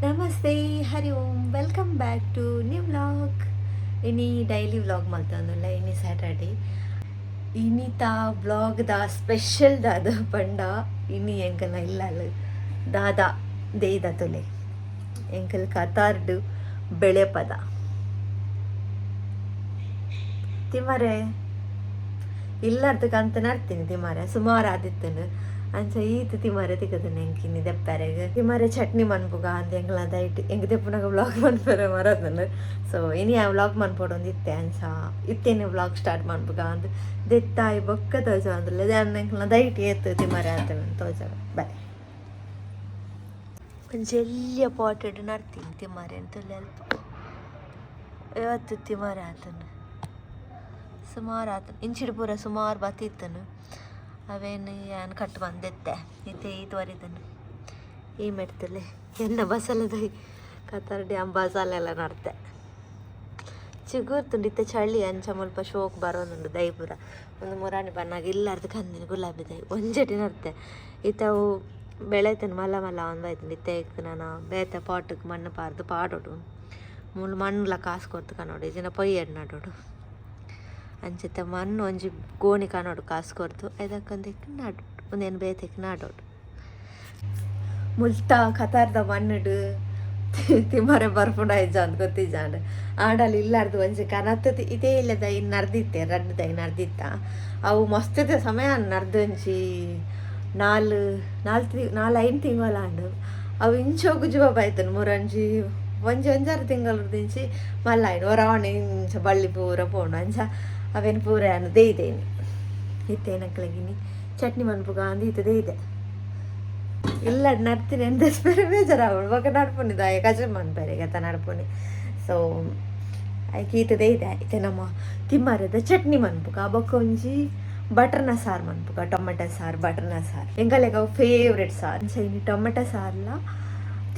ನಮಸ್ತೆ, Hari Om, welcome back to new vlog. ಇನಿ daily vlog ಮಾಡ್ತಂದಿಲ್ಲ. ಇನಿ ಸ್ಯಾಟರ್ಡೇ ಇನಿತ ವ್ಲಾಗ್ದ ಸ್ಪೆಷಲ್ ದಾದ ಪಂಡ ಇನಿ ಎಂಕಲ್ನ ಇಲ್ಲಲ್ಲ ದಾದಾ ದೇದ ತೊಲೆ ಎಂಕಲ್ ಕತಾರ್ಡು ಬೆಳೆ ಪದ ತಿಮ್ಮರೆ ಇಲ್ಲರ್ದಕ್ಕೆ ಅಂತ ನಡ್ತೀನಿ. ತಿಮ್ಮರೆ ಸುಮಾರು ಆದಿತ್ತನು ಅಂಚ ಈತ ತಿಮ್ಮರೆ ತಿಕ್ಕದನ್ನ ಎಂಕಿನಿ ದೆಪ್ಪರೆಗೆ ತಿಮ್ಮರೆ ಚಟ್ನಿ ಮನ್ಪುಗ ಅಂತ ಎಂಗ್ಲ ದೈಟ್ ಎಂಗೆ ದೆಪ್ಪನಾಗ ವ್ಲಾಗ್ ಮನ್ಪರೆ ಮರದನು. ಸೊ ಇನಿ ಆ ವ್ಲಾಗ್ ಮನ್ಪೊಡೊಂದು ಇತ್ತೆ ಅಂಚ ಇತ್ತೇನೆ ವ್ಲಾಗ್ ಸ್ಟಾರ್ಟ್ ಮನ್ಪುಗ ಅಂತ ದೆತ್ತಾಯಿ ಬೊಕ್ಕ ತೋಜ ಅಂದ್ರಲ್ಲ ಅನ್ನ ಎಂಗ್ಲ ದೈಟ್ ಏತು ತಿಮ್ಮರೆ ಅಂತ ತೋಜ ಬಾಯ್ ಜಲ್ಯ ಪಾಟೆಡ್ ನಡ್ತೀನಿ ತಿಮ್ಮರೆ ಅಂತಲ್ಲ ಅಲ್ಪ ಇವತ್ತು ತಿಮ್ಮರೆ ಆತನು ಸುಮಾರು ಆತನು ಇಂಚಿಡು ಪೂರ ಸುಮಾರು ಬತ್ತಿತ್ತನು ಅವೇನು ಏನು ಕಟ್ಟು ಬಂದೆತ್ತೆ ಇತ್ತೆ ಇದುವರೆದನು ಈ ಮೆಡ್ತಲೆ ಎನ್ನ ಬಸಲದೈ ಕತಾರ್ ಡ್ಯಾಮ್ ಬಸಲೆಲ್ಲ ನಡ್ತೆ ಚಿಗುರ್ತುಂಡು ಇತ್ತೆ ಚಳಿ ಅಂಚ ಮುಲ್ಪ ಶೋಕ್ ಬರೋನುಂಡು ದೈಪುರ ಒಂದು ಮುರಾಣಿ ಬಣ್ಣಾಗ ಇಲ್ಲಾರ್ದು ಕಂದಿನ ಗುಲಾಬಿ ದೈ ಒಂಜಟಿ ನಡ್ತೆ ಇತ್ತವು ಬೆಳೆತನು ಮಲ್ಲ ಮಲ್ಲ ಒಂದು ಆಯ್ತು ಇತ್ತೆ ನಾನು ಬೇತೆ ಪಾಟಕ್ಕೆ ಮಣ್ಣು ಪಾರ್ದು ಪಾಡೋಡು ಮುಳ್ಳು ಮಣ್ಣುಲ ಕಾಸು ಕೊರ್ತು ಕನ್ನೋಡು ಇದನ್ನ ಪೊಯ್ಯಡ್ ನಡೋಡು ಅಂಚಿತ್ತ ಮಣ್ಣು ಒಂಜಿ ಗೋಣಿ ಕಾಣೋಡು ಕಾಸು ಕೊರ್ತು ಇದಕ್ಕೊಂದಕ್ಕೆ ನಾಡೋಡು ಒಂದೇನು ಬೇತಕ್ಕೆ ನಾಡೋಡು ಮುಲ್ತ ಕತಾರ್ದ ಮಣ್ಣುಡು ತಿಮ್ಮರೆ ಬರ್ಪುಂಡ ಇಜ್ಜ ಅಂತ ಗೊತ್ತಿಜ್ಜಾಂಡು ಆಡಲ್ಲಿ ಇಲ್ಲಾರ್ದು ಒಂಜಿ ಕನತ್ತು ಇದೇ ಇಲ್ಲದ ಇನ್ನು ನರ್ದಿತ್ತೆ ರಡ್ಡದ ನರ್ದಿತ್ತ ಅವು ಮಸ್ತದ ಸಮಯ ನರ್ದೊಂಜಿ ನಾಲ್ಕು ತಿಂಗಳ ಆಂಡು ಅವು ಇಂಚೋಗು ಜುವಾಬ ಆಯ್ತನು ಮೂರಂಜಿ ಒಂಜಾರು ತಿಂಗಳು ದಿಂಚಿ ಮಲ್ಲ ಆಯ್ನು ಹೊರವಣೆ ಇಂಚ ಬಳ್ಳಿ ಪೂರ ಪೋಂಡು ಅಂಚ ಅವೇನು ಪೂರ ಅನ್ನು ದೇಯ್ದೇನಿ ಇತ್ತೇನಕ್ಲಗಿನಿ ಚಟ್ನಿ ಮನ್ಪುಗ ಅಂದು ಇತ್ತದೇ ಇದೆ ಇಲ್ಲ ನಡ್ತೀನಿ ಎಂತ ಬೇರೆ ಬೇಜಾರಾವಳು ಬೊಕ್ಕ ನಡ್ಪುನಿದ ಕಜ ಮನ್ಪೇರೆ ಗತ ನಡ್ಪುನಿ. ಸೊ ಆಯ್ಕೆ ಇತ್ತದೇ ಇದೆ ಐತೆ ನಮ್ಮ ತಿಮ್ಮರದ ಚಟ್ನಿ ಮನ್ಪುಗ ಬೊಕ್ಕ ಒಂಜಿ ಬಟರ್ನ ಸಾರು ಮನ್ಪುಗ ಟೊಮೆಟೊ ಸಾರು ಬಟರ್ನ ಸಾರು ಎಂಗಲೆಗ ಫೇವ್ರೆಟ್ ಸಾರು ಇನ್ನು ಟೊಮೆಟೊ ಸಾರ್ಲ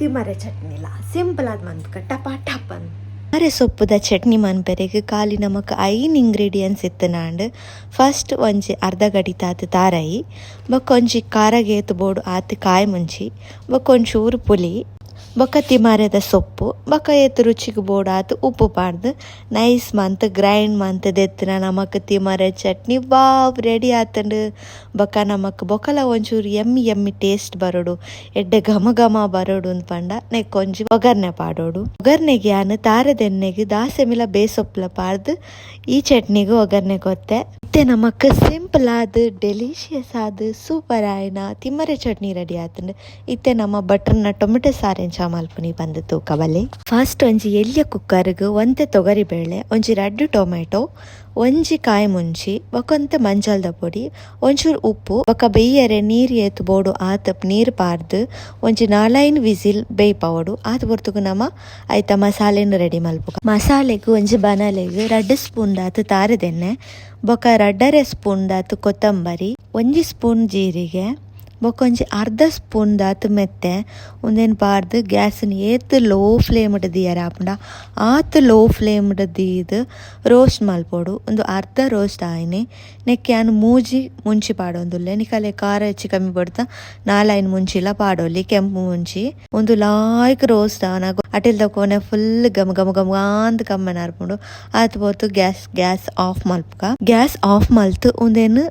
ತಿಮ್ಮರೆ ಚಟ್ನಿಲ ಸಿಂಪಲ್ ಆದ ಮನ್ಪುಗ ಟಪ ಟಪ್ ಅಂತ ತಿಮ್ಮರೆ ಸೊಪ್ಪುದ ಚಟ್ನಿ ಮನ್ಪೆರೆಗ್ ಖಾಲಿ ನಮಕ್ ಐನ್ ಇಂಗ್ರೀಡಿಯೆಂಟ್ಸ್ ಇತ್ತನಾಂಡ್ ಫಸ್ಟ್ ಒಂಜಿ ಅರ್ಧ ಗಡಿ ತಾತು ತಾರಾಯಿ ಬೊಕ್ಕ ಒಂಜಿ ಖಾರಗೇತು ಬೋಡು ಆತು ಕಾಯಿ ಮುಂಚಿ ಬೊಕ್ಕ ಒಂಚೂರು ಪುಲಿ ಬೊಕ್ಕ ತಿಮ್ಮರೆದ ಸೊಪ್ಪು ಬೊಕ್ಕ ಏತು ರುಚಿಗೆ ಬೋಡು ಆತು ಉಪ್ಪು ಪಾಡ್ದು ನೈಸ್ ಮಂತ್ ಗ್ರೈಂಡ್ ಮಂತ್ ದೆತ್ತಿನ ನಮಕ್ ತಿಮ್ಮರೆ ಚಟ್ನಿ ವಾವ್ ರೆಡಿ ಆತಂಡು. ಬೊಕ್ಕ ನಮಕ್ ಬೊಕ್ಕಲ ಒಂಚೂರು ಎಮ್ಮಿ ಟೇಸ್ಟ್ ಬರೋಡು ಎಡ್ಡೆ ಘಮ ಘಮ ಬರೋಡು ಅಂತ ಪಂಡ ನೆಕ್ ಒಂಜಿ ಒಗರ್ನೆ ಪಾಡೋಡು. ಒಗರ್ನೆಗೆ ಯಾನು ತಾರದೆಣ್ಣೆಗೆ ದಾಸೆ ಮಿಲ ಬೇಸೊಪ್ಪಲ ಪಾಡ್ದು ಈ ಚಟ್ನಿಗೆ ಒಗರ್ನೆ ಗೊತ್ತೆ ಇತ್ತೆ ನಮಕ್ ಸಿಂಪಲ್ ಆದ್ ಡೆಲಿಷಿಯಸ್ ಆದ್ ಸೂಪರ್ ಆಯ್ನ ತಿಮ್ಮರೆ ಚಟ್ನಿ ರೆಡಿ ಆತಂಡು. ಇತ್ತೆ ನಮ್ಮ ಬಟರ್ನ ಟೊಮೆಟೊ ಸಾರೆಂಚ ಮಲ್ಪುನಿ ಬಂದು ತೂಕಬಲ್ಲೆ. ಫಸ್ಟ್ ಒಂಜಿ ಎಲ್ಯ ಕುಕ್ಕರ್ಗ್ ಒಂತೆ ತೊಗರಿಬೇಳೆ ಒಂಜಿ 2 ಟೊಮೆಟೊ ಒಂಜಿ ಕಾಯಿ ಮುಂಚಿ ಬೊಕೊಂತೆ ಮಂಜಲ್ದ ಪೊಡಿ ಒಂಚೂರು ಉಪ್ಪು ಬೊಕ್ಕ ಬೇಯರೆ ನೀರು ಏತು ಬೋಡು ಆತ ನೀರು ಪಾರ್ದು ಒಂಜಿ 4 ವಿಸಿಲ್ ಬೇಯ್ಪವಡು ಆತ ಬೊರ್ತುಗು ನಮ ಐತ ಮಸಾಲೆನು ರೆಡಿ ಮಲ್ಪುಗ. ಮಸಾಲೆಗ್ ಒಂಜಿ ಬನಲೆಗ್ 2 ಸ್ಪೂನ್ ದಾತು ತಾರದೆಣ್ಣೆ ಬೊಕ್ಕ 2.5 ಸ್ಪೂನ್ ದಾತು ಕೊತ್ತಂಬರಿ 1 ಸ್ಪೂನ್ ಜೀರಿಗೆ ಬೊಕ್ಕ ಒಂಜಿ ಅರ್ಧ ಸ್ಪೂನ್ ದಾತು ಮೆತ್ತೆ ಒಂದೇನು ಪಾರ್ದು ಗ್ಯಾಸನ್ ಏತು ಲೋ ಫ್ಲೇಮ್ಡ್ ದಿಯರ ಆಪುಂಡ ಆತು ಲೋ ಫ್ಲೇಮ್ಡ್ ದೀದು ರೋಸ್ಟ್ ಮಲ್ಪೋಡು ಒಂದು ಅರ್ಧ ರೋಸ್ಟ್ ಆಯ್ನೆ ನೆಕ್ಕೆ ಯಾನು ಮೂಜಿ ಮುಂಚಿ ಪಾಡೊಂದುಲ್ಲೆ ನಿಕಲೆ ಖಾರ ಹೆಚ್ಚಿ ಕಮ್ಮಿ ಪಡ್ತಾ 4 ಮುಂಚಿಲ ಪಾಡೊಲ್ಲಿ ಕೆಂಪು ಮುಂಚಿ ಒಂದು ಲಾಯ್ಕ್ ರೋಸ್ಟ್ ಆನಾಗ ಅಟಿಲ್ದ ಕೊನೆ ಫುಲ್ ಗಮ ಗಮ ಗಮ ಅಂತ ಕಮ್ಮನ ಅರ್ಪುಂಡು ಆತು ಪೋತು ಗ್ಯಾಸ್ ಆಫ್ ಮಲ್ಪುಗ. ಗ್ಯಾಸ್ ಆಫ್ ಮಲ್ತು ಒಂದೇನು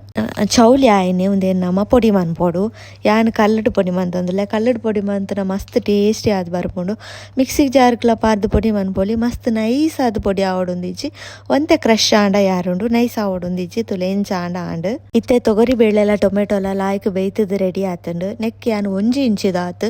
ಚೌಲಿ ಆಯ್ನೆ ಒಂದೇನು ನಮ್ಮ ಪೊಡಿ ಮನ್ಪೋಡು ಯಾನು ಕಲ್ಲಡ್ ಪೊಡಿ ಮಂತಂದುಲ್ಲೆ ಕಲ್ಲಡ್ ಪೊಡಿ ಮಂತನ ಮಸ್ತ್ ಟೇಸ್ಟಿ ಆದ್ ಬರ್ಪುಂಡು. ಮಿಕ್ಸಿಗೆ ಜಾರ್ಕ್ಲ ಪಾರ್ದು ಪೊಡಿ ಮನ್ಪೊಲಿ ಮಸ್ತ್ ನೈಸ್ ಆದ್ ಪೊಡಿ ಆವಡೊಂದಿಜ್ಜಿ ಒಂತೆ ಕ್ರಶ್ ಆಂಡ ಯಾರುಂಡು ನೈಸ್ ಆವಡೊಂದಿಜ್ಜಿ ತುಲೆಂಚ ಆಂಡ ಆಂಡ್ ಇತ್ತೆ ತೊಗರಿ ಬೇಳೆಲ ಟೊಮೆಟೊಲ ಲಾಯ್ಕ್ ಬೇಯ್ತದ ರೆಡಿ ಆತಂಡು. ನೆಕ್ ಯಾನು ಒಂಜಿ ಇಂಚಿದಾತ್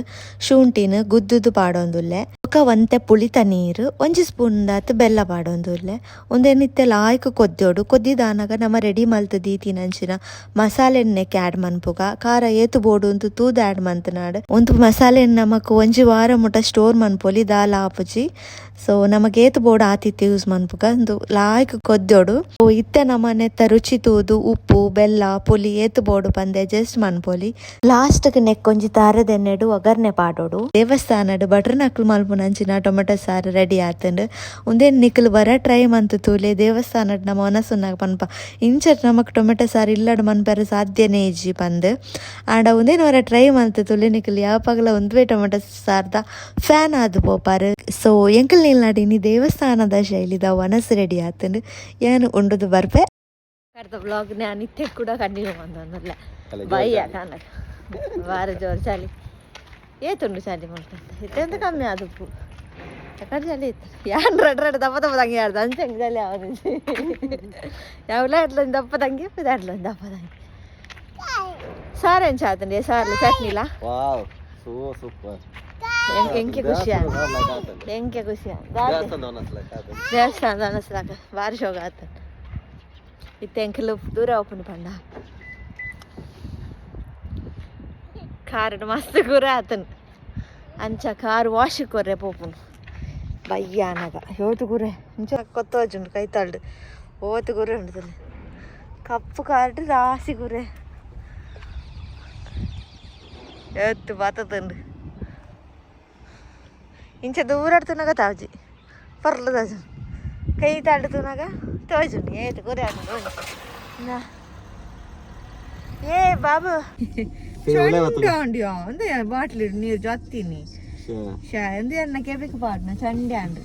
ಶುಂಠಿನ ಗುದ್ದುದು ಪಾಡೊಂದುಲ್ಲೆ ಬೊಕ್ಕ ಒಂತೆ ಪುಳಿತ ನೀರು ಒಂಜಿ ಸ್ಪೂನ್ ದಾತ್ ಬೆಲ್ಲ ಪಾಡೊಂದುಲ್ಲೆ ಒಂದೇನಿತ್ತೆ ಲಾಯ್ಕ್ ಕೊದ್ದೋಡು ಕೊದ್ದಿದಾನಾಗ ನಮ್ಮ ರೆಡಿ ಮಲ್ತು ದೀತಿನಂಚಿನ ಮಸಾಲೆನ್ನೆಕ್ ಆ್ಯಡ್ ಮನ್ಪುಗ ಖಾರ ಏತು ಬೋಡು ಅಂತ ತೂದು ಆ್ಯಡ್ ಮಂತನಾಡು ಒಂದು ಮಸಾಲೆ ನಮಕ್ ಒಂಜಿ ವಾರ ಮುಟ ಸ್ಟೋರ್ ಮನ್ಪೊಲಿ ದಾಲ ಆಪುಜಿ ಸೊ ನಮಗೆ ಏತು ಬೋರ್ಡ್ ಆತಿತ್ತು ಯೂಸ್ ಮನ್ಪುಗ ಒಂದು ಲಾಯ್ಕ್ ಕೊದ್ದೋಡು ಇತ್ತೆ ನಮ್ಮನೆತ್ತ ರುಚಿ ತೂದು ಉಪ್ಪು ಬೆಲ್ಲ ಪುಲಿ ಏತು ಬೋರ್ಡು ಪಂದೆ ಅಡ್ಜಸ್ಟ್ ಮನ್ಪೊಲಿ ಲಾಸ್ಟ್ಗೆ ನೆಕ್ಕೊಂಜಿ ತಾರದೆನ್ನೆಡು ಒಗರ್ನೆ ಪಾಡೋಡು ದೇವಸ್ಥಾನಡು ಬಟ್ರ್ ನಕ್ಲು ಮಲ್ಪುನಂಚಿನ ಟೊಮೆಟೊ ಸಾರು ರೆಡಿ ಆತಂಡು ಒಂದೇನು ನಿಕ್ಲು ಬರ ಟ್ರೈ ಮಂತ್ ತೂಲೆ ದೇವಸ್ಥಾನಡ್ ನಮ್ಮ ಮನಸ್ಸುನಾಗ ಪನ್ಪ ಇಂಚಟ್ ನಮಕ್ ಟೊಮೆಟೊ ಸಾರು ಇಲ್ಲಡ್ ಮನ್ಪೆರ ಸಾಧ್ಯನೇ ಇಜ್ಜಿ ಪಂದ್ ಆಂಡ ಒಂದೇನು ವರ ಟ್ರೈ ಮಂತ್ ತೂಲೆ ನಿಕ್ಲು ಯಾವಾಗಲ ಒಂದುವೇ ಟೊಮೆಟೊ ಸಾರ್ದ ಫ್ಯಾನ್ ಆದು ಪೋಪಾರು ಸೊ ಎಂಕಲ್ ನೀಲ್ನಾಡಿನಿ ದೇವಸ್ಥಾನದ ಶೈಲಿದ ವನಸ್ ರೆಡಿ ಆತಂಡು ಏನು ಉಂಡುದು ಬರ್ಪೆ ಕರ್ದ ಬ್ಲಾಗ್ ನಾನು ಇತ್ತೆ ಕೂಡ ಕಂಟಿನ್ಯೂ ಬಂದಲ್ಲ ಬಯ್ಯ ಕಾಣ ವಾರ ಜೋರು ಚಳಿ ಏತುಂಡು ಚಳಿ ಮಾಡ್ಕೊಂತ ಇತ್ತೆಂತ ಕಮ್ಮಿ ಆದಪ್ಪು ಯಾಕಂದ್ರೆ ಚಳಿ ಇತ್ತು ಯಾನ್ ರಡ್ ದಪ್ಪ ತಂಗಿ ಆಡ್ದು ಅಂಚಂಗೆ ಚಳಿ ಯಾವ್ದು ಯಾವಲ ಅಟ್ಲ ದಪ್ಪ ತಂಗಿ ಅಟ್ಲ ದಪ್ಪ ತಂಗಿ ಸಾರೇನು ಚಾತಂಡಿ ಸಾರ್ಲು ಚಟ್ನಿಲ ಸೂಪರ್ ಎಂಕೆ ಖುಷಿ ಎಂಕೆ ಖುಷಿ ದೇವಸ್ಥಾನದ ಅನಸ್ಲಾಕ ಭಾರಿ ಶೋಕ ಆತ ಇತ್ತೆ ಎಂಕೆಲ್ಲ ದೂರ ಓಪನ್ ಪಂಡ ಕಾರ್ ಮಸ್ತ್ ಗುರ ಆತನ್ ಅಂಚ ಕಾರ್ ವಾಶ್ ಕೊರ್ರೆ ಪೋಪುನು ಬಯ್ಯಾನಗ ಯೋತು ಗುರೆ ಇಂಚ ಕೊತ್ತೋಜುಂಡು ಕೈತಾಳ್ಡು ಓತು ಗುರೆ ಉಂಟು ಕಪ್ಪು ಕಾರ್ಡ್ ರಾಸಿ ಗುರೆ ಎತ್ತು ಬಾತಂಡು ಇಂಚ ದೂರಾಡ್ತುನಾಗ ತಾವ್ಜಿ ಪರ್ಲು ತಾಜು ಕೈ ತಾಡ್ತುನಾಗ ತೋಜುಂಡು ಏತು ಗುರೆ ಆಡು ಏ ಬಾಬು ಚಂಡಿ ಅಂದೆ ಬಾಟ್ಲಿ ನೀರು ಜೊತ್ತೀನಿ ಶಾ ಎಂದು ಎಣ್ಣಕ್ಕೆ ಬೇಕು ಪಾಡ್ನ ಚಂಡಿ ಅಂಡು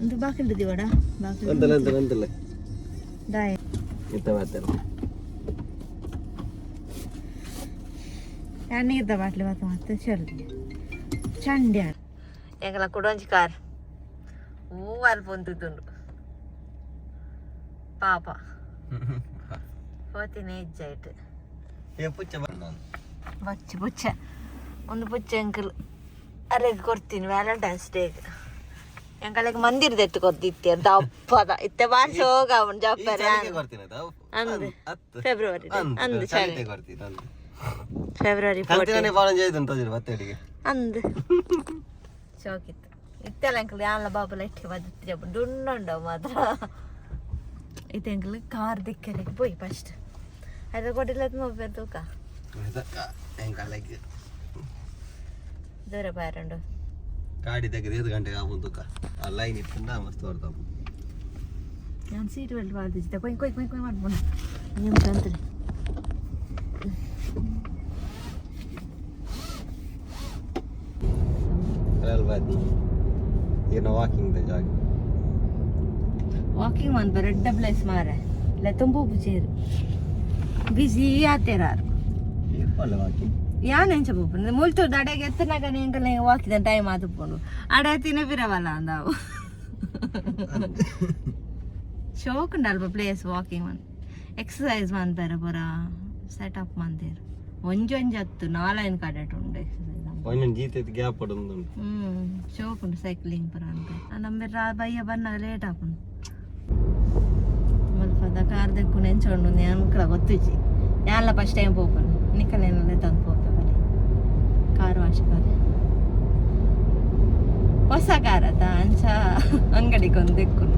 ಒಂದು ಬಾಕಿಲ್ ದಿವಡ ಬಾಕಿಲ್ ದಾಯ ನೀರ್ದ ಬಾಟ್ಲಿ ಮತ್ತೆ ಚಲ್ದಿ ಚಂಡಿ ಅಂಡು ಎಂಗಲ ಕೊಡೊಂಜಿ ಕಾರ್ ಅಲ್ಪ ಒಂದುಂಡು ಪಾಪ ಹೋತಿನ ಹೆಜ್ಜಾಯ್ತು ಬಚ್ಚ ಪುಚ್ಚ ಒಂದು ಪುಚ್ಚ ಎಂಕಲ್ ಅರೆಗೆ ಕೊಡ್ತೀನಿ ವ್ಯಾಲೆಂಟೈನ್ಸ್ ಡೇಗೆ ಎಂಕಲಿಗೆ ಮಂದಿರದ ಎತ್ತು ಕೊಡ್ತಿತ್ತೆ ದಪ್ಪದ ಇತ್ತೆ ಬಾರಿಸಿ ಹೋಗ ಅವನು ಜಪ್ಪರೆ ಅಂದು ಫೆಬ್ರವರಿ ಅಂದು ಚಳಿ ಫೆಬ್ರವರಿ ಅಂದು ಶೋಕಿತ್ತು ಇತ್ತೆಲ್ಲ ಎಂಕಲ್ ಯಾನ್ಲ ಬಾಬುಲ ಇಟ್ಟಿಗೆ ಬದುತ್ತಿ ಡುಣ್ಣುಂಡವು ಮಾತ್ರ ಇದು ಎಂಕಲ್ ಕಾರ್ ದಿಕ್ಕರಿಗೆ ಪೋಯಿ ಫಸ್ಟ್ ಅದು ಕೊಟ್ಟಿಲ್ಲ ಮೊಬೈಲ್ ತೂಕ ದೂರ ಬಾರಂಡು ಗಾಡಿ ತೆಗೆದು 5 ಗಂಟೆಗೆ ಆಗುದು ತೂಕ ಆ ಲೈನ್ ಇತ್ತಂದ ಮಸ್ತ್ ಬರ್ತಾವ ನಾನು ಸೀಟ್ ಬೆಲ್ಟ್ ಬಾಳ್ದಿದ್ದೆ ಕೊಯ್ ಕೊಯ್ ಕೊಯ್ ಕೊಯ್ ಮಾಡ್ಬೋದು ನೀವು ತಂತ್ರಿ ಏನೋ ವಾಕಿಂಗ್ ಜಾಗ ವಾಕಿಂಗ್ ಒಂದು ರೆಡ್ಡ ಪ್ಲೇಸ್ ಮಾರೆ ಇಲ್ಲ ತುಂಬ ಚೇರು ಬಿಸಿ ಆತೇರಾರು ವಾಕಿಂಗ್ ಯಾನ್ ಎಂಚ ಪೋಪು ಮುಲ್ತು ದಡೆಗೆ ಎತ್ತನಾಗ ಎಂಕಲ್ಲ ವಾಕಿದ ಟೈಮ್ ಆತುಕೊಂಡು ಅಡೆ ತಿನ್ನ ಬಿರವಲ್ಲ ಅಂದಾವು ಶೋಕುಂಡು ಅಲ್ಪ ಪ್ಲೇಸ್ ವಾಕಿಂಗ್ ಮನ್ ಎಕ್ಸಸೈಸ್ ಮನ್ಪೇರ ಪೂರ ಸೆಟಪ್ ಮಂತೇರು ಒಂಜೊಂಜಿ ಹತ್ತು 4 ಕಡೆಟ್ ಉಂಡು ಎಕ್ಸಸೈಸ್ ಗ್ಯಾಪ್ ಶೋಕುಂಡು ಸೈಕ್ಲಿಂಗ್ ಪೂರ ಅಂತ ನಮ್ಮೆರ ಬಯ್ಯ ಬನ್ನಾಗ ಲೇಟ್ ಆಪುಂಡು ಮಲ್ಪದ ಕಾರ್ ದೆಕ್ಕು ನೆಂಚೊಂಡು ಅನ್ಕಲ ಗೊತ್ತಿಜ್ಜಿ ಯಾನ್ಲ ಫಸ್ಟ್ ಟೈಮ್ ಪೋಪನು ನಿಕ್ಕಲೇನಲ್ಲೇ ತಂದು ಪೋಪ ಬಲಿ ಕಾರ್ ವಾಶ್ ಕಾರ್ ಹೊಸ ಕಾರ್ ಆತ ಅಂಚ ಅಂಗಡಿಗೊಂದು ದೆಕ್ಕುನು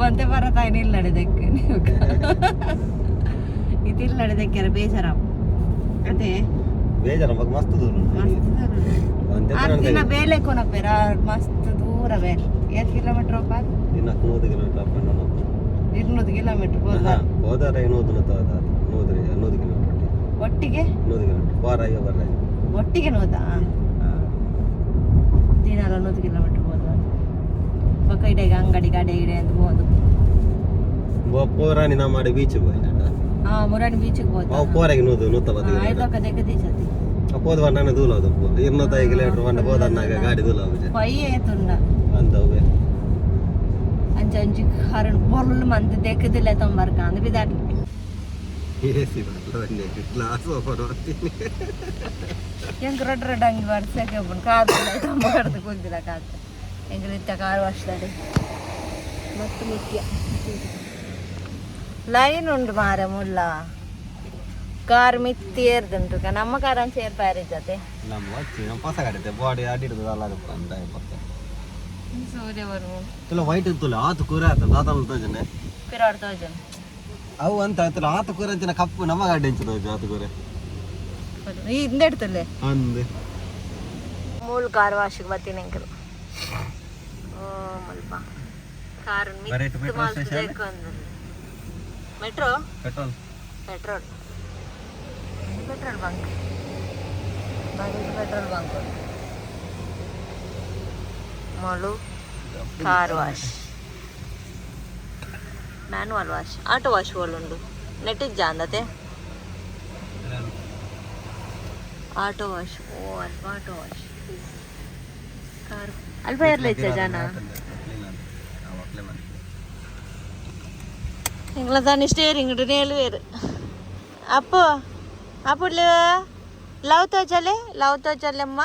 ಒಂದೇ ಬರತಾಯಿ ನಿಲ್ಲಡೆ ದೆಕ್ಕೆ ನೀವು ಇದಿಲ್ಲಡೆ ದೆಕ್ಕ್ಯಾರ ಬೇಜಾರ ಅದೇ ಬೇಜಾರ ಮಸ್ತ್ ದೂರ ದಿನ ಬೇಲೆ ಕೊನಪೇರ ಮಸ್ತ್ ದೂರ ಬೇರೆ 8 ಕಿಲೋಮೀಟರ್ ಹೋಗ ದಿನಕ್ಕೆ 100 kilometre up and down 200 kilometre ಹೋದರೆ 100 ಕಿಲೋಮೀಟರ್ ಒಟ್ಟಿಗೆ 100 ಕಿಲೋಮೀಟರ್ ವಾರ ಬರ ಒಟ್ಟಿಗೆ ನೋದಾ ದಿನ 100 ಕಿಲೋಮೀಟರ್ ಹೋದ ಪಕ್ಕೈಡೆಗೆ ಅಂಗಡಿ ಗಾಡಿ ಗಿಡೆ ಅಂತ ಹೋದು ಪೋರಾನಿ ನಾ ಮಾಡಿ ಬೀಚ್ ಹೋಯ್ತು ಮುರಾನಿ ಬೀಚ್ಗೆ ಹೋದ ಪೋರಾಗಿ ನೂತ ಬದಿ ಐದೊಕ್ಕ ದೆಕ್ಕದೀಸತಿ ಅಪ್ಪೋದು ವಣ್ಣನ ದೂಲೋದು 205 ಕಿಲೋಮೀಟರ್ ವಣ್ಣ ಹೋದನ್ನಾಗ ಗಾಡಿ ದೂಲೋದು ಪಯ್ಯೆ ತುಂಡ ಅಂತವೆ ಅಂಚಿ ಹರಣ ಬೊರ್ಲು ಮಂದಿ ದೆಕ್ಕದಿಲ್ಲ ತೊಂಬರ್ಕ ಅಂದ್ ಬಿದಾಡ್ಲಿ ಏಸಿ ಬರಲ್ಲ ಗ್ಲಾಸ್ ಓಪನ್ ಮಾಡ್ತೀನಿ ಹೆಂಗೆ ರೊಡ್ಡ ಅಂಗಿ ಬರ್ಸಕ್ಕೆ ಒಬ್ಬನು ಕಾರ್ ತೊಂಬರ್ದು ಕುಂತಿಲ್ಲ ಕಾರ್ ಹೆಂಗೆ ನಿತ್ಯ ಕಾರ್ ವರ್ಷದಲ್ಲಿ ಮತ್ತು ಮುಖ್ಯ ಲೈನ್ ಉಂಟು ಮಾರೆ ಮುಳ್ಳ ಕಾರ್ ಮಿತ್ತಿ ಏರ್ದುಂಟು ನಮ್ಮ ಕಾರ್ ಅಂತ ಸೇರ್ಪಾರಿ ಜೊತೆ ನಮ್ಮ వచ్చి ಹೊಸ ಗಾಡಿ ಇದೆ ಬಾಡಿ ಆಡಿಡ್ದು ಅಲ್ಲ ಅಂತ ಪಕ್ಕ ಸೂರ್ಯವರು ತುಲ ವೈಟ್ ತುಲ ಆತು ಕೂರ ಆತ ದಾತಲ್ ತೋಜನೆ ಪಿರಾಡ್ ತೋಜನ್ ಅವು ಅಂತ ತುಲ ಆತು ಕೂರ ಅಂತಿನ ಕಪ್ಪು ನಮ್ಮ ಗಾಡಿ ಎಂಚ ತೋಜ ಆತು ಕೂರ ಈ ಹಿಂದೆಡ್ತಲ್ಲೇ ಅಂದೆ ಮೂಲ ಕಾರ್ ವಾಶಿಗೆ ಬರ್ತೀನಿ ಅಂಕಲ್ ಓ ಮಲ್ಪ ಕಾರ್ ಮಿತ್ತು ಮಾಲ್ಬೇಕು ಅಂದ್ರೆ metro petrol petrol petrol bunk petrol bunk ಮೊಳು car wash manual wash auto wash ಬೋಲುಂಡು ನೆಟ್ಟಿಗೆ ಜಾಂದತೆ ಆಟೋ ವಾಶ್ ಓ ಅಲ್ಪ ಆಟೋ ವಾಶ್ ಕಾರ್ ಅಲ್ಪ ಇರ್ಲಿಚ್ಚ ಜನ ఇంట్లో స్టీరింగ్ నేలు వేరు అప్పుడు లవ్తో చల్లెమ్మ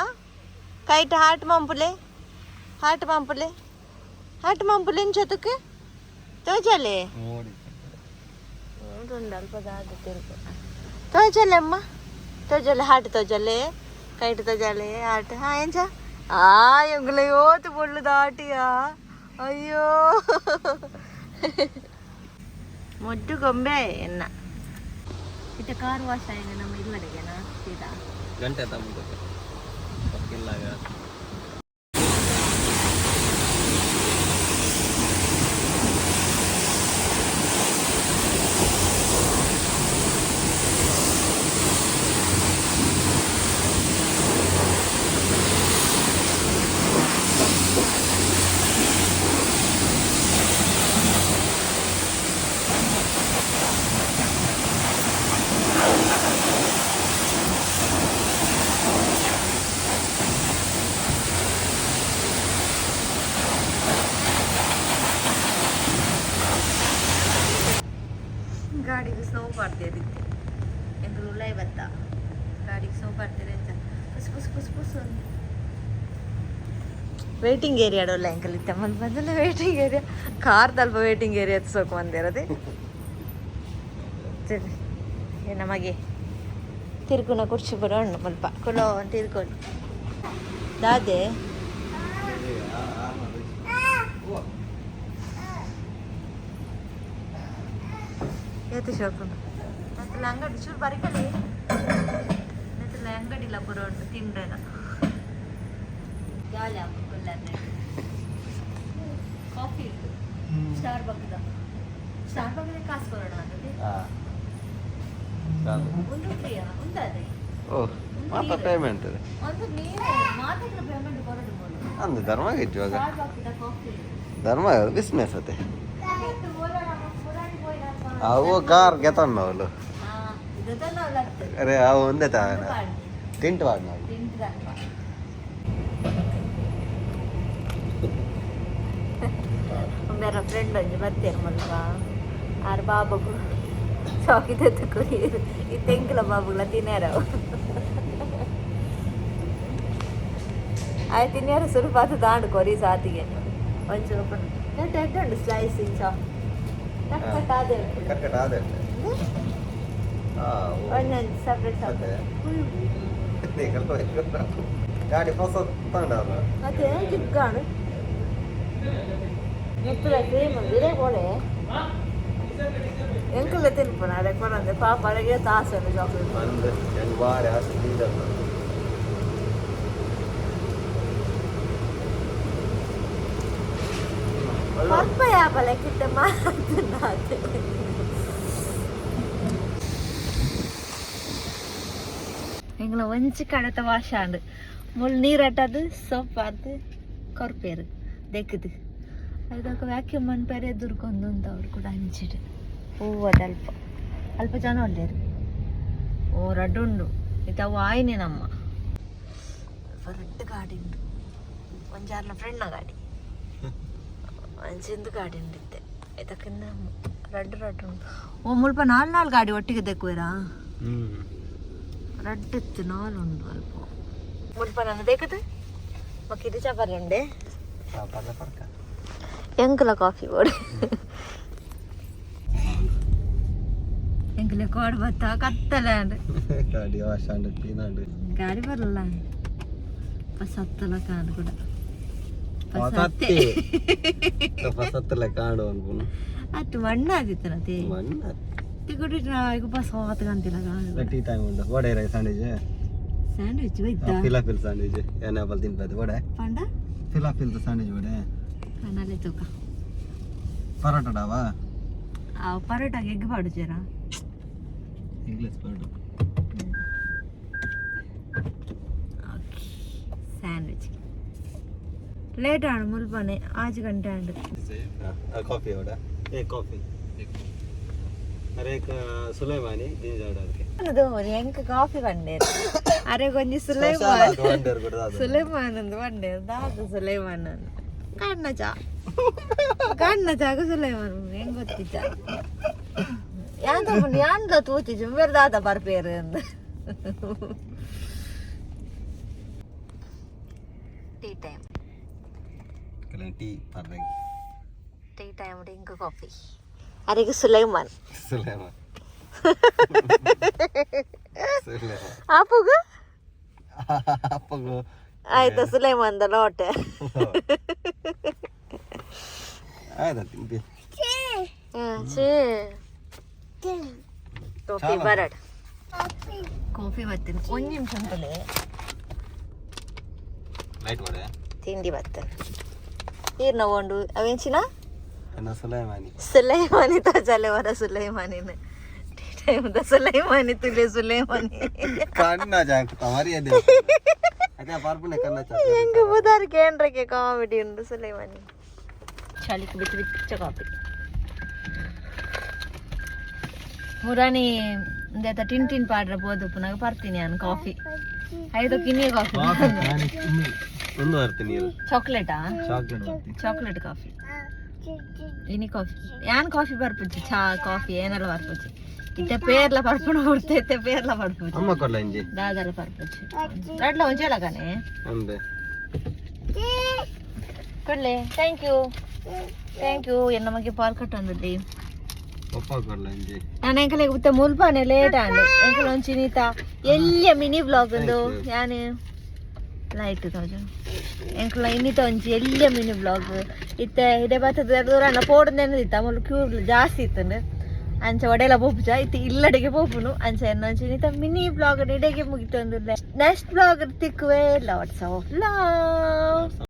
కైట్ హార్ట్ పంపులే చతుకు తోచలే తోచలేమ్మ తోచలే హార్ట్ తోచలే కైట్ తోచలే హార్ట్ ఏం చా ఎంగుల యోతు పొళ్ళు దాటియా అయ్యో ಮೊಡ್ಡು ಗೊಂಬೆ ಎನ್ನ ಇತ್ತ ಕಾರ್ ವಾಶ್ ಆಯ್ತು ನಮ್ಮ ಇಲ್ಲಡೆಗೆನಾ ಸೀದಾ ಗಂಟೆ ತಮ್ಮ ಪಕ್ಕಿಲ್ಲಾಗ ಗಾಡಿಗೆ ಸ್ನೋ ಮಾಡ್ತಿದ್ದೆ ಎಂದು ಉಳ್ಳಾಯಿ ಬತ್ತ ಗಾಡಿಗೆ ಸ್ನೋ ಮಾಡ್ತೀರಿ ಅಂತ ಪುಸ್ ವೇಟಿಂಗ್ ಏರಿಯಾ ಅಡೋಲ್ಲ ಎಂಕಲ್ ಇತ್ತ ಮಲ್ಲಿ ಬಂದಲ್ಲ ವೇಟಿಂಗ್ ಏರಿಯಾ ಕಾರ್ ತಲ್ಪ ವೇಟಿಂಗ್ ಏರಿಯಾ ಎತ್ಸೋಕೆ ಬಂದಿರೋದೆ ಸರಿ ನಮಗೆ ತಿರ್ಕುನ ಕುರ್ಚಿ ಬರೋಣ ಮಲ್ಪ ಕುಲೋ ಅಂತ ತಿರ್ಕೊಂಡು ದಾದೆ ಏತು ಶಾಪು ನೆತ್ತಲ ಅಂಗಡಿ ಚೂರು ಬರಿಕಲಿ ನೆತ್ತಲ ಅಂಗಡಿಲ್ಲ ಬರೋಣ ತಿಂಡ್ರೆನ ಗಾಳಿ ಹಾಕಲ್ಲ ಕಾಫಿ ಇತ್ತು ಸ್ಟಾರ್ ಬಕ್ದ ಕಾಸು ಬರೋಣ ಅನ್ನೋದು ಒಂದು ಫ್ರೀಯಾ ಉಂಟಾದೆ ಓ ಮಾತ ಪೇಮೆಂಟ್ ಒಂದು ನೀರು ಮಾತಾಡಿದ ಪೇಮೆಂಟ್ ಬರೋದು ಬೋಲು ಅಂದು ಧರ್ಮ ಇವಾಗ ಸ್ಟಾರ್ ಬಕ್ದ ಕಾಫಿ ಧರ್ಮ ಬಿಸ್ನೆಸ್ ಅತೆ ಅವು ಕಾರ್ ಗೆತನ್ನ ಅವಳು ಅರೆ ಅವು ಒಂದೇ ತಾನ ಟಿಂಟ್ ವಾಡ್ ನಾವು मेरा फ्रेंड अंजु बर्तीर मल्ल आर बाबू चौकी तेतुको ಈ ತೆಂಕಿಲ ಬಾಬುಗಳ ತಿನ್ಯಾರವು ಆಯ್ತು ತಿನ್ಯಾರ ಸ್ವಲ್ಪ ಅದು ದಾಂಡ್ಕೋರಿ ಸಾತಿಗೆ ಒಂಚೂರು ಎಡ್ಡು ಸ್ಲೈಸ್ ಇಂಚ ಕಟ್ ಆದೆ ಒಂದೊಂದು ಸಪ್ರೇಟ್ ಗಾಡಿ ಹೊಸ ತಗೊಂಡಲ್ಲ ಮತ್ತೆ ಜಿಗ್ಗಾಣು ಎತ್ತಲ ಕ್ರೀಮ್ ಇರೇ ಬೋಳೆ ಎಂಕಲ್ಲ ತಿನ್ಪುನ ಅದಕ್ಕೆ ಬರಂದೆ ಪಾಪ ಅಡಗೆ ತಾಸನ್ನು ಚಾಕ್ಲೇಟ್ ಅಂದ್ರೆ ಹೆಂಗ್ ಬಾರಿ ಅಷ್ಟು ತಿಂದಲ್ಲ ಪಪ್ಪ ಯಾಪಲ್ಲ ಕಿತ್ತ ಮಾತನಾತೆ எங்களை வஞ்சி கடத்த வாஷாண்டு முள் நீரட்டாது ಸೊಪ್ಪಾದು ಕೊರ್ಪೇರು ದೆಕ್ಕದು ಅದಕ್ಕೆ ವ್ಯಾಕ್ಯೂಮ್ ಮನ್ಪೇರು ಎದುರ್ಕೊಂಡು ಅಂತ ಅವ್ರು ಕೂಡ ಹಂಚಿಡು ಹೂವದ ಅಲ್ಪ ಜನ ಒಳ್ಳೆಯರು ಓ ರಡ್ಡುಂಡು ಇತ್ತವು ಆಯ್ನೆ ನಮ್ಮ ರೆಡ್ ಗಾಡಿ ಉಂಟು ಒಂಜಾರ್ನ ಫ್ರೆಂಡ್ನ ಗಾಡಿ ಒಂಚಿಂದು ಗಾಡಿ ಉಂಡಿತ್ತೆ ಇದಕ್ಕಿಂತ ರಡ್ಡು ಉಂಟು ಓ ಮುಲ್ಪ ನಾಲ್ ಗಾಡಿ ಒಟ್ಟಿಗೆ ದೆಕ್ಕುವೇರಾ ರೆಡ್ ಇತ್ತು ನಾಲುಂಡು ಅಲ್ಪ ಮುಲ್ಪ ನನ್ನ ದೇಕದು ಮಕ್ಕಿದು ಚಪಾತಿ ಉಂಡೆ ಎಂಕಲ ಕಾಫಿ ಬೋರ್ಡ್ ಎಂಕ್ಲೆ ಕೋಡ್ ಬತ್ತ ಕತ್ತಲೆ ಗಾಡಿ ವಾಶಾಂಡ್ ತಿನ್ನಾಂಡ್ ಗಾಡಿ ಬರಲ್ಲ ಸತ್ತಲ ಕಾಂಡ್ ಕೂಡ ಪಸತ್ತಲೆ ಕಾಂಡು ಅನ್ಪುನು ಅಟ್ಟು ಮಣ್ಣಾದಿತ್ತು ನತೆ ಮಣ್ಣ ತಿಗುಡಿನ ಈಗ ಬಸ್ ಹೋಗತ್ತ ಕಂತಿಲ್ಲ ಕಾಂಡ್ ಟೀ ಟೈಮ್ ಉಂಟು ವಡೆ ರೈ ಸ್ಯಾಂಡ್ವಿಚ್ ಸ್ಯಾಂಡ್ವಿಚ್ ಬೈತಾ ಫಿಲಾಫಿಲ್ ಸ್ಯಾಂಡ್ವಿಚ್ ಏನಾಪಲ್ ತಿನ್ಪದು ವಡೆ ಪಂಡ ಫಿಲಾಫಿಲ್ ಸ್ಯಾಂಡ್ವಿಚ್ ವಡೆ ಕಣ್ಣಲ್ಲೇ ತೂಕ ಪರೋಟಡಾವಾ ಆ ಪರೋಟಾಗೆ ಎಗ್ ಪಾಡುಚೇರ ಇಂಗ್ಲಿಷ್ ಪರೋಟ ಸ್ಯಾಂಡ್ವಿಚ್ ಲೇಟ್ ಆಂಡ್ ಮುಲ್ಪನೆ 5 ಗಂಟೆ ಆಂಡ್ ಕಾಫಿ ವಡ ಏ ಕಾಫಿ ಅರೆ ಸುಲೈಮಾನಿ ಜಿಂಜರ್ ಅದಕ್ಕೆ ಅದು ಎಂಕ ಕಾಫಿ ಕಂಡೇರು ಅರೆ ಕೊಂಚ ಸುಲೈಮಾನ್ ಒಂದು ಬಂಡೇರು ದಾದು ಸುಲೈಮಾನ್ ಅಂದು ಕಣ್ಣ ಚಾಗ ಸುಲೈಮಾನ್ ಹೆಂಗ್ ಗೊತ್ತಿದ್ದ ಯಾಂದ ತೂತಿಜು ಬೇರೆ ದಾದ ಬರ್ಪೇರು ಅಂದು ಟೀ ಟೈಮ್ ಟೀ ಪರ್ರೆ ಟೀ ಟೈಮ್ ಇಂಕ ಕಾಫಿ ಅರೆಗೆ ಸುಲೈಮಾನ್ ಸುಲೈಮಾನ್ ಆಪುಗ ಅಪ್ಪಗು ಆಯ್ತಾ ಸುಲೈಮಾನ್ ದ ಲೋಟೆ ಆಯ್ತಾ ತಿಂಪಿ ಕಾಫಿ ಬರಡ್ ಕಾಫಿ ಬರ್ತೀನಿ 1 ನಿಮಿಷ ಅಂತಲೇ ಲೈಟ್ ವಡೆ ತಿಂಡಿ ಬರ್ತಾನೆ ಈರ್ನ ಒಂದು ಅವೆಂಚಿನ ಎನ್ನ ಸುಲೈಮಾನಿ ಸುಲೈಮಾನಿ ತಜಾಲೆ ವರ ಸುಲೈಮಾನಿನ ಟೀ ಟೈಮ್ ದ ಸುಲೈಮಾನಿ ತುಲೆ ಸುಲೈಮಾನಿ ಕಣ್ಣ ಜಾಕ್ ತಮಾರಿ ಅದೇ ಅದೇ ಪಾರ್ಪುನೆ ಕಣ್ಣ ಚಾ ಹೆಂಗ ಬುದಾರ ಕೇಂದ್ರಕ್ಕೆ ಕಾಮಿಡಿ ಉಂಟು ಸುಲೈಮಾನಿ ಚಾಲಿಕ್ ಬಿಚ್ಚ ಕಾಫಿ ಮುರಾನಿ ಇಂದ ಟಿನ್ ಪಾಡ್ರ ಬೋದು ಪುನಃ ಬರ್ತೀನಿ ನಾನು ಕಾಫಿ ಐದು ಕಿನ್ನಿ ಕಾಫಿ ಒಂದು ಬರ್ತೀನಿ ಚಾಕ್ಲೇಟಾ ಚಾಕ್ಲೇಟ್ ಬರ್ತೀನಿ ಚಾಕ್ಲೇಟ್ ಕಾಫಿ ಇನಿ ಕಾಫಿ ಯಾನ್ ಕಾಫಿ ಬರ್ಪುಚ್ಚಿ ಚಾ ಕಾಫಿ ಏನೆಲ್ಲ ಬರ್ಪುಚ್ಚಿ ಇತ್ತೆ ಪೇರ್ಲ ಪಡ್ಪುಣ ಹೊಡ್ತೈತೆ ಪೇರ್ಲ ಪಡ್ಪುಚ್ಚಿ ಅಮ್ಮ ಕೊಡ್ಲ ಇಂಜಿ ದಾದಲ್ಲ ಪಡ್ಪುಚ್ಚಿ ರಡ್ಲ ಒಂಚೇಳ ಕಣೆ ಅಂದೆ ಕೊಡ್ಲೆ ಥ್ಯಾಂಕ್ ಯು ಎನ್ನ ಮಗೆ ಪಾಲ್ ಕಟ್ಟೊಂದಲ್ಲಿ ಪಪ್ಪ ಕೊಡ್ಲ ಇಂಜಿ ನಾನು ಎಂಕಲೆ ಉತ್ತ ಮುಲ್ಪಾನೆ ಲೇಟ್ ಆಂಡ್ ಎಂಕಲ ಒಂಚಿ ನೀತ ಎಲ್ಲಿಯ ಮಿನಿ ಬ್ಲಾಗ್ ಒಂದು ಯಾನು ಲೈಟ್ ತೋಜು ಎಂಕಲ ಇನ್ನಿತ ಒಂಚಿ ಎಲ್ಲಿಯ ಮಿನಿ ಬ್ಲಾಗ್ ಇತ್ತೆ ಇಡೆ ಬರ್ತದ ದೂರ ಪೋಡದೇನು ಇತ್ತ ಮುಲ್ ಕ್ಯೂ ಜಾಸ್ತಿ ಇತ್ತಂಡು ಅಂಚ ಒಡೆಲ್ಲ ಪೋಪುಜ ಇತ್ತು ಇಲ್ಲಡೆಗೆ ಪೋಪುನು ಅಂಚ ಎನ್ನೊಂಚಿ ನೀತ ಮಿನಿ ಬ್ಲಾಗ್ ಇಡೆಗೆ ಮುಗಿತೊಂದು ನೆಕ್ಸ್ಟ್ ಬ್ಲಾಗ್ ತಿಕ್ಕುವೆ ಲಾಟ್ಸ್ ಆಫ್ ಲವ್